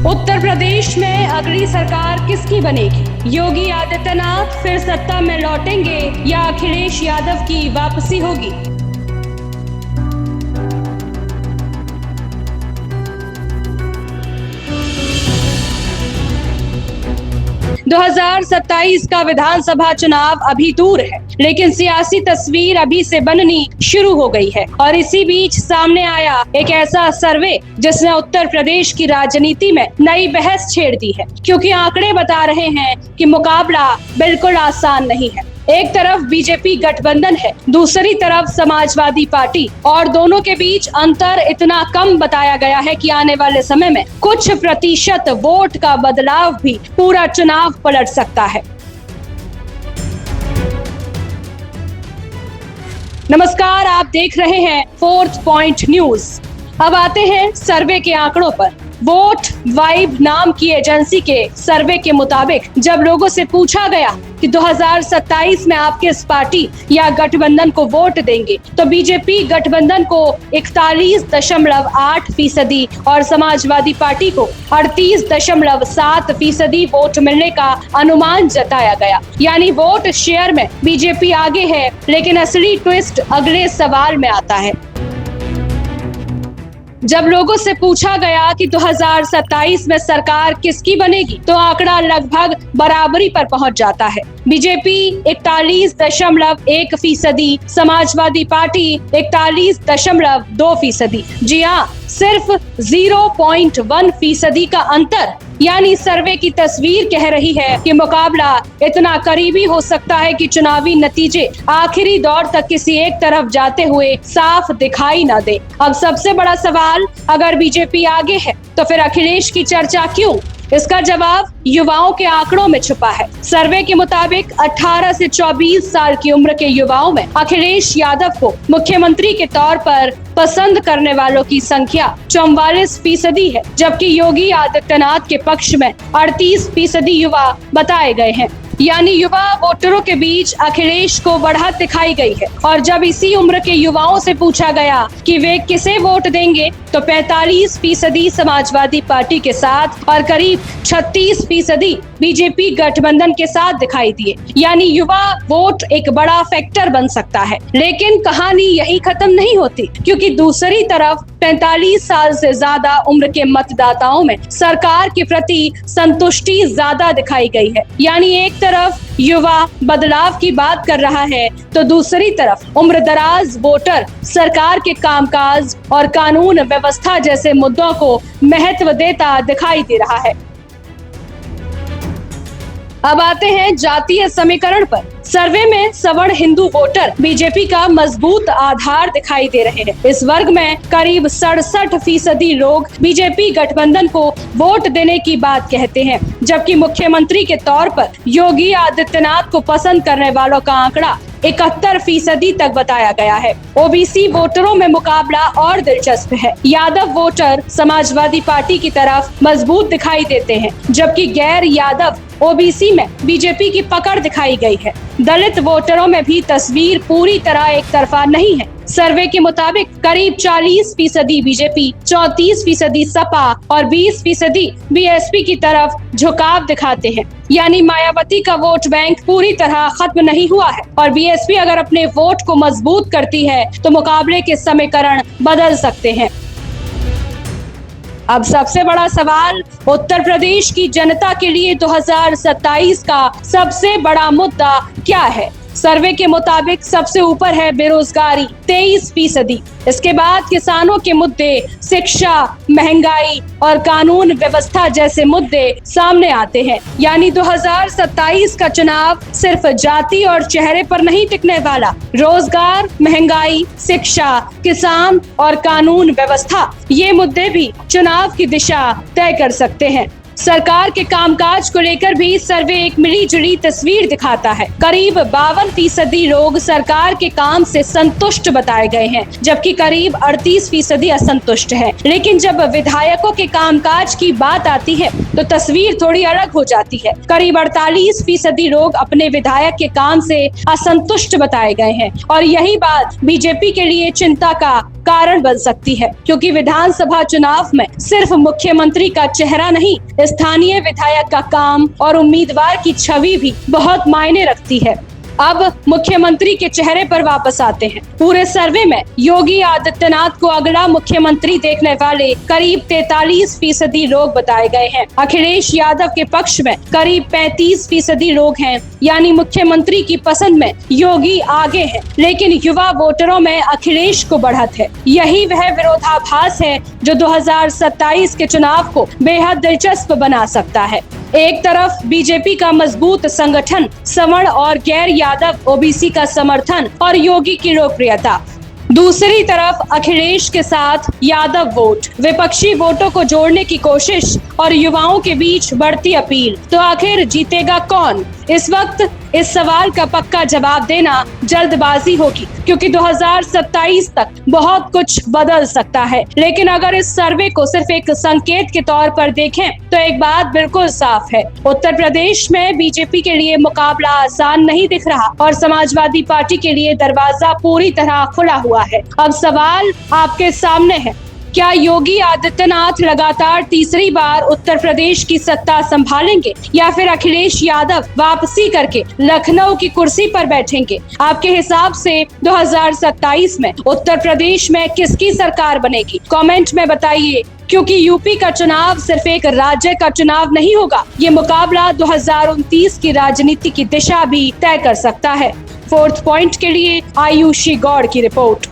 उत्तर प्रदेश में अगली सरकार किसकी बनेगी? योगी आदित्यनाथ फिर सत्ता में लौटेंगे या अखिलेश यादव की वापसी होगी? दो 2027 का विधानसभा चुनाव अभी दूर है, लेकिन सियासी तस्वीर अभी से बननी शुरू हो गई है। और इसी बीच सामने आया एक ऐसा सर्वे जिसने उत्तर प्रदेश की राजनीति में नई बहस छेड़ दी है, क्योंकि आंकड़े बता रहे हैं कि मुकाबला बिल्कुल आसान नहीं है। एक तरफ बीजेपी गठबंधन है, दूसरी तरफ समाजवादी पार्टी, और दोनों के बीच अंतर इतना कम बताया गया है कि आने वाले समय में कुछ प्रतिशत वोट का बदलाव भी पूरा चुनाव पलट सकता है। नमस्कार, आप देख रहे हैं फोर्थ पॉइंट न्यूज। अब आते हैं सर्वे के आंकड़ों पर। वोट वाइब नाम की एजेंसी के सर्वे के मुताबिक जब लोगों से पूछा गया कि 2027 में आप किस पार्टी या गठबंधन को वोट देंगे, तो बीजेपी गठबंधन को 41.8% और समाजवादी पार्टी को 38.7% वोट मिलने का अनुमान जताया गया। यानी वोट शेयर में बीजेपी आगे है, लेकिन असली ट्विस्ट अगले सवाल में आता है। जब लोगों से पूछा गया कि 2027 में सरकार किसकी बनेगी, तो आंकड़ा लगभग बराबरी पर पहुंच जाता है। BJP 41.1%, Samajwadi party 41.2%। जी हाँ, सिर्फ 0.1% का अंतर। यानी सर्वे की तस्वीर कह रही है कि मुकाबला इतना करीबी हो सकता है कि चुनावी नतीजे आखिरी दौर तक किसी एक तरफ जाते हुए साफ दिखाई न दे। अब सबसे बड़ा सवाल, अगर बीजेपी आगे है तो फिर अखिलेश की चर्चा क्यों? इसका जवाब युवाओं के आंकड़ों में छुपा है। सर्वे के मुताबिक 18 से 24 साल की उम्र के युवाओं में अखिलेश यादव को मुख्यमंत्री के तौर पर पसंद करने वालों की संख्या 44% है, जबकि योगी आदित्यनाथ के पक्ष में 38% युवा बताए गए हैं। यानी युवा वोटरों के बीच अखिलेश को बढ़त दिखाई गई है। और जब इसी उम्र के युवाओं से पूछा गया कि वे किसे वोट देंगे, तो 45% समाजवादी पार्टी के साथ और करीब 36% बीजेपी गठबंधन के साथ दिखाई दिए। यानी युवा वोट एक बड़ा फैक्टर बन सकता है। लेकिन कहानी यही खत्म नहीं होती, क्योंकि दूसरी तरफ 45 साल से ज्यादा उम्र के मतदाताओं में सरकार के प्रति संतुष्टि ज्यादा दिखाई गई है। यानी एक तरफ युवा बदलाव की बात कर रहा है, तो दूसरी तरफ उम्रदराज वोटर सरकार के कामकाज और कानून व्यवस्था जैसे मुद्दों को महत्व देता दिखाई दे रहा है। अब आते हैं जातीय समीकरण पर। सर्वे में सवर्ण हिंदू वोटर बीजेपी का मजबूत आधार दिखाई दे रहे हैं। इस वर्ग में करीब 67% लोग बीजेपी गठबंधन को वोट देने की बात कहते हैं, जबकि मुख्यमंत्री के तौर पर योगी आदित्यनाथ को पसंद करने वालों का आंकड़ा 71% तक बताया गया है। ओबीसी वोटरों में मुकाबला और दिलचस्प है। यादव वोटर समाजवादी पार्टी की तरफ मजबूत दिखाई देते हैं, जबकि गैर यादव ओबीसी में बीजेपी की पकड़ दिखाई गई है। दलित वोटरों में भी तस्वीर पूरी तरह एक तरफा नहीं है। सर्वे के मुताबिक करीब 40% बीजेपी, 34% सपा और 20% बीएसपी की तरफ झुकाव दिखाते हैं। यानी मायावती का वोट बैंक पूरी तरह खत्म नहीं हुआ है, और बीएसपी अगर अपने वोट को मजबूत करती है तो मुकाबले के समीकरण बदल सकते हैं। अब सबसे बड़ा सवाल, उत्तर प्रदेश की जनता के लिए 2027 का सबसे बड़ा मुद्दा क्या है? सर्वे के मुताबिक सबसे ऊपर है बेरोजगारी 23%। इसके बाद किसानों के मुद्दे, शिक्षा, महंगाई और कानून व्यवस्था जैसे मुद्दे सामने आते हैं। यानी 2027 का चुनाव सिर्फ जाति और चेहरे पर नहीं टिकने वाला। रोजगार, महंगाई, शिक्षा, किसान और कानून व्यवस्था, ये मुद्दे भी चुनाव की दिशा तय कर सकते हैं। सरकार के कामकाज को लेकर भी सर्वे एक मिली जुली तस्वीर दिखाता है। करीब 52% लोग सरकार के काम से संतुष्ट बताए गए हैं, जबकि करीब 38% असंतुष्ट है। लेकिन जब विधायकों के कामकाज की बात आती है तो तस्वीर थोड़ी अलग हो जाती है। करीब 48% लोग अपने विधायक के काम से असंतुष्ट बताए गए हैं, और यही बात बीजेपी के लिए चिंता का कारण बन सकती है, क्योंकि विधानसभा चुनाव में सिर्फ मुख्यमंत्री का चेहरा नहीं, स्थानीय विधायक का काम और उम्मीदवार की छवि भी बहुत मायने रखती है। अब मुख्यमंत्री के चेहरे पर वापस आते हैं। पूरे सर्वे में योगी आदित्यनाथ को अगला मुख्यमंत्री देखने वाले करीब 43% लोग बताए गए हैं। अखिलेश यादव के पक्ष में करीब 35% लोग हैं, यानी मुख्यमंत्री की पसंद में योगी आगे है, लेकिन युवा वोटरों में अखिलेश को बढ़त है। यही वह विरोधाभास है जो 2027 के चुनाव को बेहद दिलचस्प बना सकता है। एक तरफ बीजेपी का मजबूत संगठन, सवर्ण और गैर यादव ओबीसी का समर्थन और योगी की लोकप्रियता, दूसरी तरफ अखिलेश के साथ यादव वोट, विपक्षी वोटों को जोड़ने की कोशिश और युवाओं के बीच बढ़ती अपील। तो आखिर जीतेगा कौन? इस वक्त इस सवाल का पक्का जवाब देना जल्दबाजी होगी, क्योंकि 2027 तक बहुत कुछ बदल सकता है। लेकिन अगर इस सर्वे को सिर्फ एक संकेत के तौर पर देखें तो एक बात बिल्कुल साफ है, उत्तर प्रदेश में बीजेपी के लिए मुकाबला आसान नहीं दिख रहा और समाजवादी पार्टी के लिए दरवाजा पूरी तरह खुला हुआ है। अब सवाल आपके सामने है, क्या योगी आदित्यनाथ लगातार तीसरी बार उत्तर प्रदेश की सत्ता संभालेंगे या फिर अखिलेश यादव वापसी करके लखनऊ की कुर्सी पर बैठेंगे? आपके हिसाब से 2027 में उत्तर प्रदेश में किसकी सरकार बनेगी? कमेंट में बताइए, क्योंकि यूपी का चुनाव सिर्फ एक राज्य का चुनाव नहीं होगा, ये मुकाबला 2029 की राजनीति की दिशा भी तय कर सकता है। 4th पॉइंट के लिए आयुषी गौड़ की रिपोर्ट।